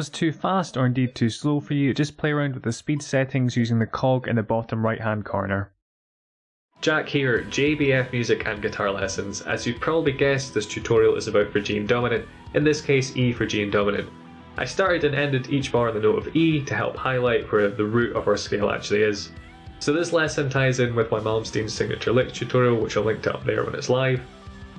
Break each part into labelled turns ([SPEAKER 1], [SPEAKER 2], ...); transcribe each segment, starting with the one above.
[SPEAKER 1] was too fast or indeed too slow for you, just play around with the speed settings using the cog in the bottom right hand corner. Jack here, JBF Music and Guitar Lessons. As you've probably guessed, this tutorial is about Phrygian Dominant, in this case E Phrygian Dominant. I started and ended each bar on the note of E to help highlight where the root of our scale actually is. So this lesson ties in with my Malmsteen's signature licks tutorial, which I'll link to up there when it's live.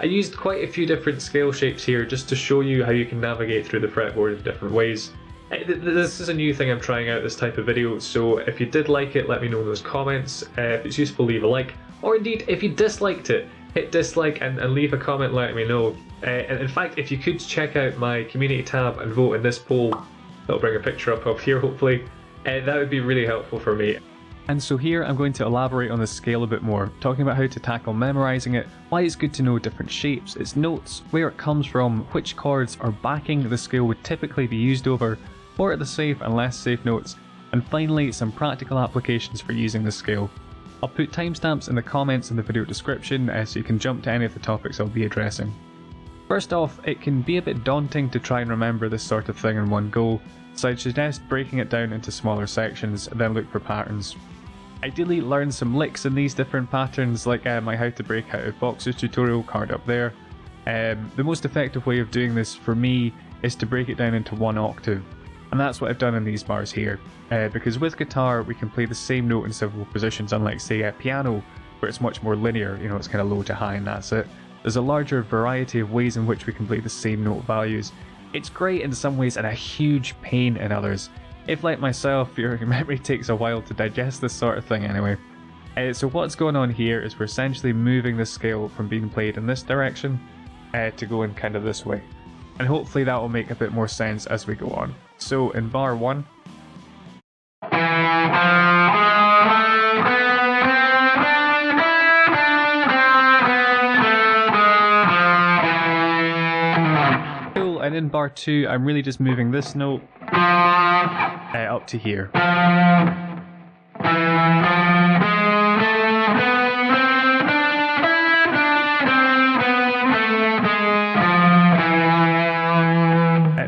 [SPEAKER 1] I used quite a few different scale shapes here just to show you how you can navigate through the fretboard in different ways. This is a new thing I'm trying out, this type of video, so if you did like it, let me know in those comments. If it's useful, leave a like, or indeed if you disliked it, hit dislike and leave a comment letting me know. And in fact, if you could check out my community tab and vote in this poll, that'll bring a picture up here hopefully, that would be really helpful for me. And so here I'm going to elaborate on the scale a bit more, talking about how to tackle memorising it, why it's good to know different shapes, its notes, where it comes from, which chords or backing the scale would typically be used over, what are the safe and less safe notes, and finally some practical applications for using the scale. I'll put timestamps in the comments in the video description so you can jump to any of the topics I'll be addressing. First off, it can be a bit daunting to try and remember this sort of thing in one go, so I'd suggest breaking it down into smaller sections and then look for patterns. Ideally learn some licks in these different patterns, like my how to break out of boxes tutorial card up there. The most effective way of doing this for me is to break it down into one octave, and that's what I've done in these bars here, because with guitar we can play the same note in several positions, unlike say a piano where it's much more linear, you know, it's kind of low to high and that's it. There's a larger variety of ways in which we can play the same note values. It's great in some ways and a huge pain in others. If, like myself, your memory takes a while to digest this sort of thing anyway. So what's going on here is we're essentially moving the scale from being played in this direction to going kind of this way. And hopefully that will make a bit more sense as we go on. So in bar 1, cool, and in bar 2 I'm really just moving this note up to here.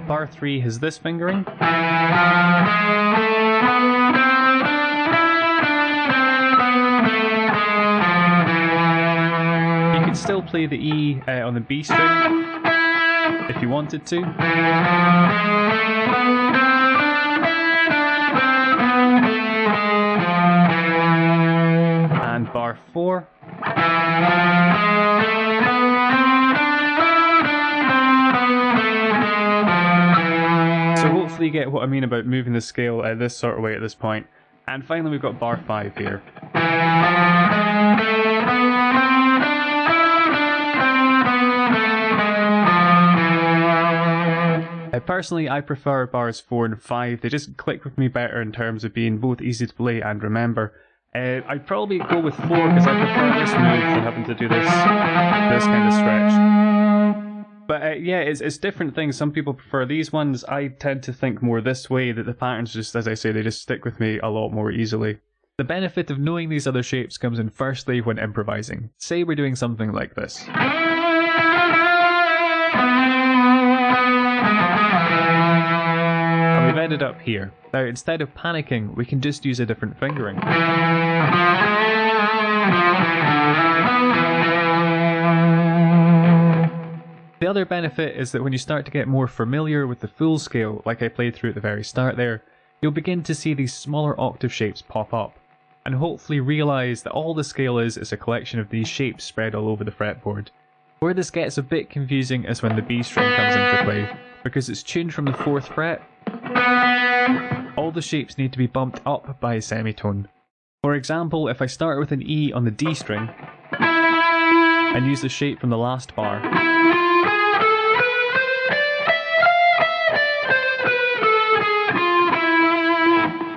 [SPEAKER 1] Bar 3 has this fingering. You can still play the E on the B string if you wanted to. And bar 4. So hopefully you get what I mean about moving the scale this sort of way at this point. And finally we've got bar 5 here. Personally, I prefer bars 4 and 5. They just click with me better in terms of being both easy to play and remember. I'd probably go with 4 because I prefer this move than having to do this kind of stretch. But yeah, it's different things. Some people prefer these ones. I tend to think more this way, that the patterns just, as I say, they just stick with me a lot more easily. The benefit of knowing these other shapes comes in firstly when improvising. Say we're doing something like this. And we've ended up here. Now instead of panicking, we can just use a different fingering. The other benefit is that when you start to get more familiar with the full scale, like I played through at the very start there, you'll begin to see these smaller octave shapes pop up, and hopefully realise that all the scale is a collection of these shapes spread all over the fretboard. Where this gets a bit confusing is when the B string comes into play, because it's tuned from the 4th fret. All the shapes need to be bumped up by a semitone. For example, if I start with an E on the D string, and use the shape from the last bar,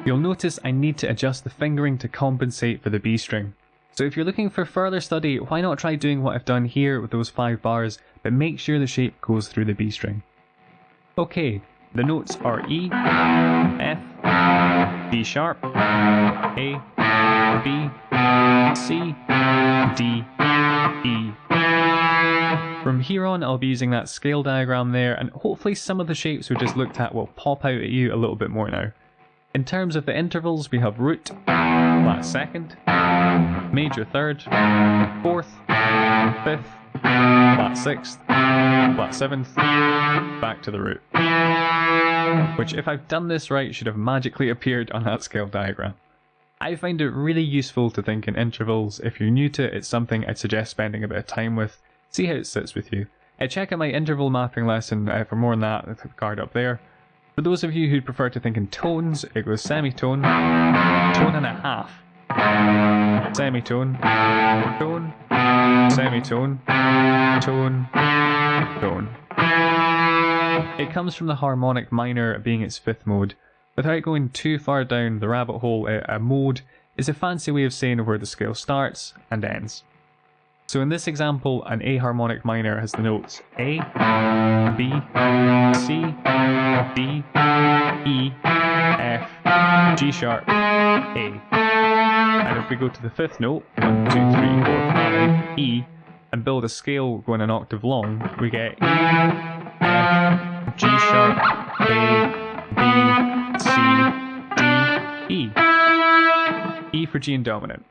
[SPEAKER 1] you'll notice I need to adjust the fingering to compensate for the B string. So if you're looking for further study, why not try doing what I've done here with those 5 bars, but make sure the shape goes through the B string. Okay, the notes are E, F, B sharp, A, B, C, D, E. From here on I'll be using that scale diagram there, and hopefully some of the shapes we just looked at will pop out at you a little bit more now. In terms of the intervals, we have root, flat second, major third, fourth, fifth, flat sixth, flat seventh, back to the root. Which, if I've done this right, should have magically appeared on that scale diagram. I find it really useful to think in intervals. If you're new to it, it's something I'd suggest spending a bit of time with. See how it sits with you. Check out my interval mapping lesson for more on that, the card up there. For those of you who prefer to think in tones, it goes semitone, tone and a half, semitone, tone, semitone, tone, tone. It comes from the harmonic minor being its fifth mode. Without going too far down the rabbit hole, a mode is a fancy way of saying where the scale starts and ends. So in this example, an A harmonic minor has the notes A, B, C, D, E, F, G sharp, A. And if we go to the fifth note, 1, 2, 3, 4, 5, E, and build a scale going an octave long, we get E, F, G sharp, A, B, C, D, E. E Phrygian Dominant.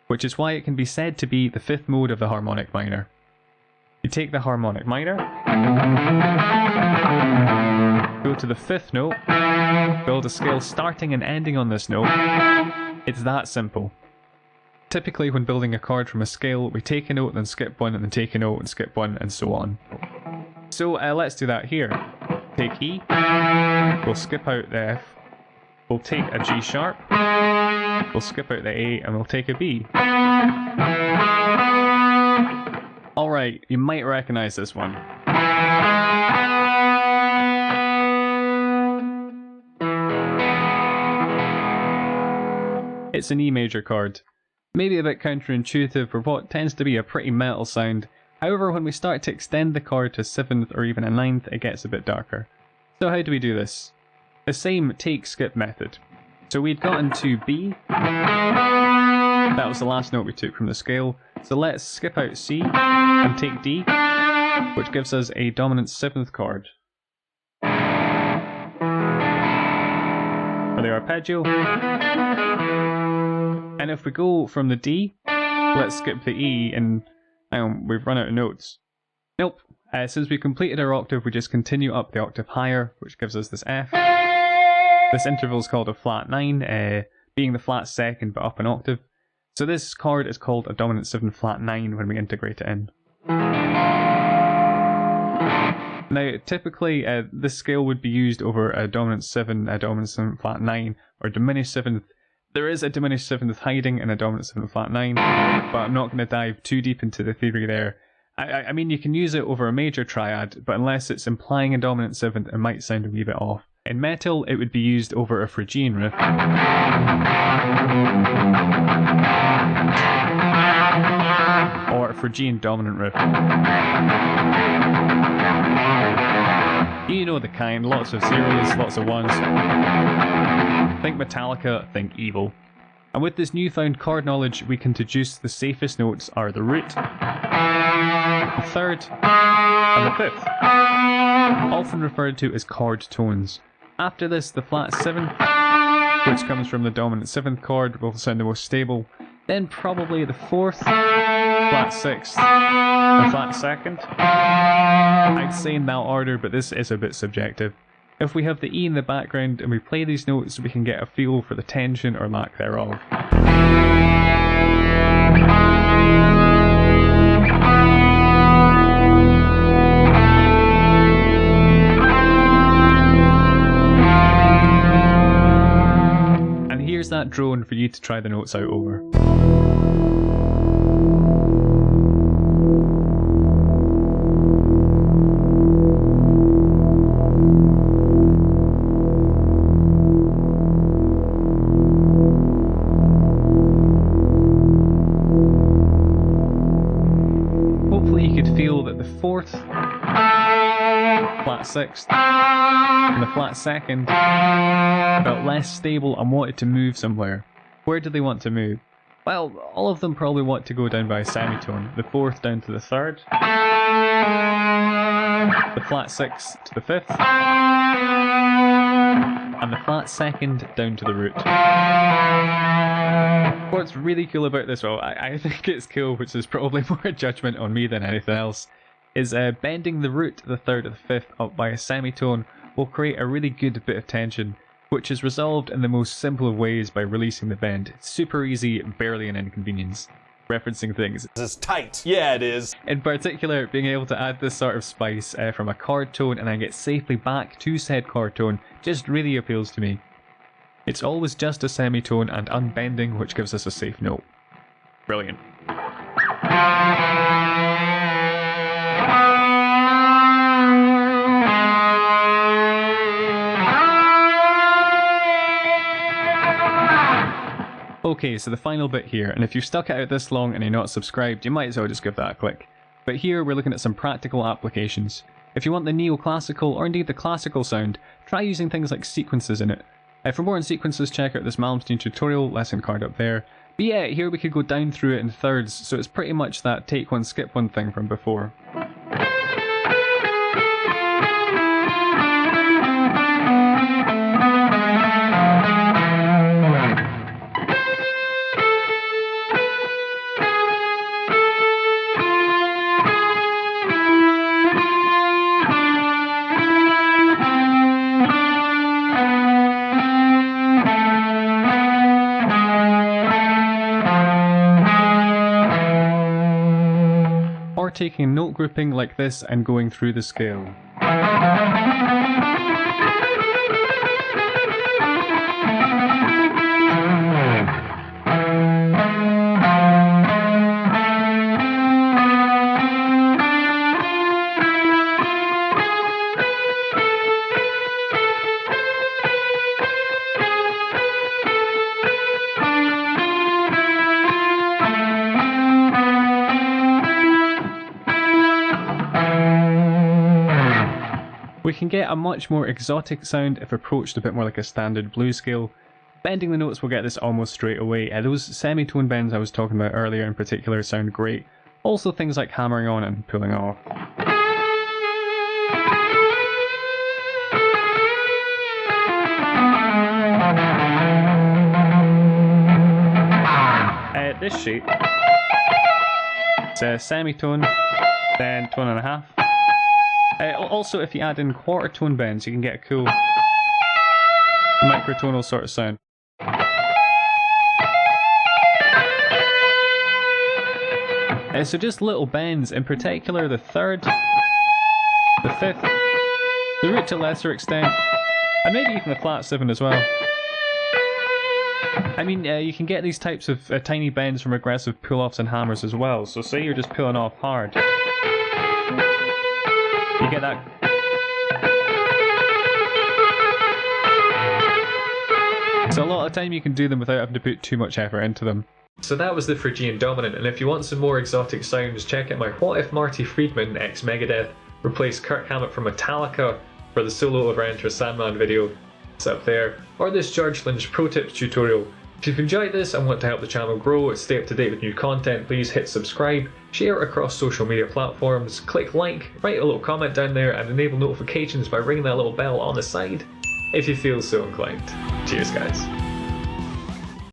[SPEAKER 1] Which is why it can be said to be the fifth mode of the harmonic minor. You take the harmonic minor, go to the fifth note, build a scale starting and ending on this note. It's that simple. Typically when building a chord from a scale, we take a note, then skip one, and then take a note, and skip one, and so on. So let's do that here. Take E, we'll skip out the F, we'll take a G sharp, we'll skip out the A, and we'll take a B. Alright, you might recognise this one. It's an E major chord. Maybe a bit counterintuitive for what tends to be a pretty metal sound. However, when we start to extend the chord to a 7th or even a 9th, it gets a bit darker. So how do we do this? The same take skip method. So we'd gotten to B, that was the last note we took from the scale, so let's skip out C and take D, which gives us a dominant 7th chord. For the arpeggio. And if we go from the D, let's skip the E, and we've run out of notes. Nope, since we completed our octave, we just continue up the octave higher, which gives us this F. This interval is called a flat 9, being the flat second but up an octave. So this chord is called a dominant 7 flat 9 when we integrate it in. Now typically this scale would be used over a dominant 7, a dominant 7 flat 9, or diminished 7th. There is a diminished 7th hiding in a dominant 7 flat 9, but I'm not going to dive too deep into the theory there. I mean, you can use it over a major triad, but unless it's implying a dominant 7th, it might sound a wee bit off. In metal, it would be used over a Phrygian riff. Or a Phrygian dominant riff. You know the kind, lots of zeros, lots of ones. Think Metallica, think evil. And with this newfound chord knowledge, we can deduce the safest notes are the root, the third, and the fifth, often referred to as chord tones. After this, the flat 7th, which comes from the dominant 7th chord, will sound the most stable. Then probably the 4th, flat 6th, and flat 2nd. I'd say in that order, but this is a bit subjective. If we have the E in the background and we play these notes, we can get a feel for the tension or lack thereof. And here's that drone for you to try the notes out over. Fourth, flat 6th, and the flat 2nd felt less stable and wanted to move somewhere. Where do they want to move? Well, all of them probably want to go down by a semitone. The 4th down to the 3rd, the flat 6 to the 5th, and the flat 2nd down to the root. What's really cool about this, well, I think it's cool, which is probably more a judgment on me than anything else, is bending the root, the 3rd or the 5th, up by a semitone will create a really good bit of tension, which is resolved in the most simple of ways by releasing the bend. It's super easy, barely an inconvenience. Referencing things.
[SPEAKER 2] This is tight. Yeah, it is.
[SPEAKER 1] In particular, being able to add this sort of spice from a chord tone and then get safely back to said chord tone just really appeals to me. It's always just a semitone and unbending, which gives us a safe note. Brilliant. Okay, so the final bit here, and if you've stuck it out this long and you're not subscribed, you might as well just give that a click. But here we're looking at some practical applications. If you want the neoclassical, or indeed the classical sound, try using things like sequences in it. For more on sequences, check out this Malmsteen tutorial, lesson card up there. But yeah, here we could go down through it in thirds, so it's pretty much that take one, skip one thing from before. Or taking a note grouping like this and going through the scale. We can get a much more exotic sound if approached a bit more like a standard blues scale. Bending the notes will get this almost straight away. Those semitone bends I was talking about earlier in particular sound great. Also things like hammering on and pulling off. This shape, it's a semitone, then tone and a half. Also, if you add in quarter tone bends, you can get a cool microtonal sort of sound. So just little bends, in particular the 3rd, the 5th, the root to a lesser extent, and maybe even the flat 7 as well. I mean, you can get these types of tiny bends from aggressive pull-offs and hammers as well, so say you're just pulling off hard. You get that. So a lot of time you can do them without having to put too much effort into them. So that was the Phrygian Dominant, and if you want some more exotic sounds, check out my What If Marty Friedman ex Megadeth replaced Kirk Hammett from Metallica for the solo of Enter Sandman video. It's up there. Or this George Lynch Pro Tips tutorial. If you've enjoyed this and want to help the channel grow, stay up to date with new content, please hit subscribe, share it across social media platforms, click like, write a little comment down there and enable notifications by ringing that little bell on the side if you feel so inclined. Cheers guys.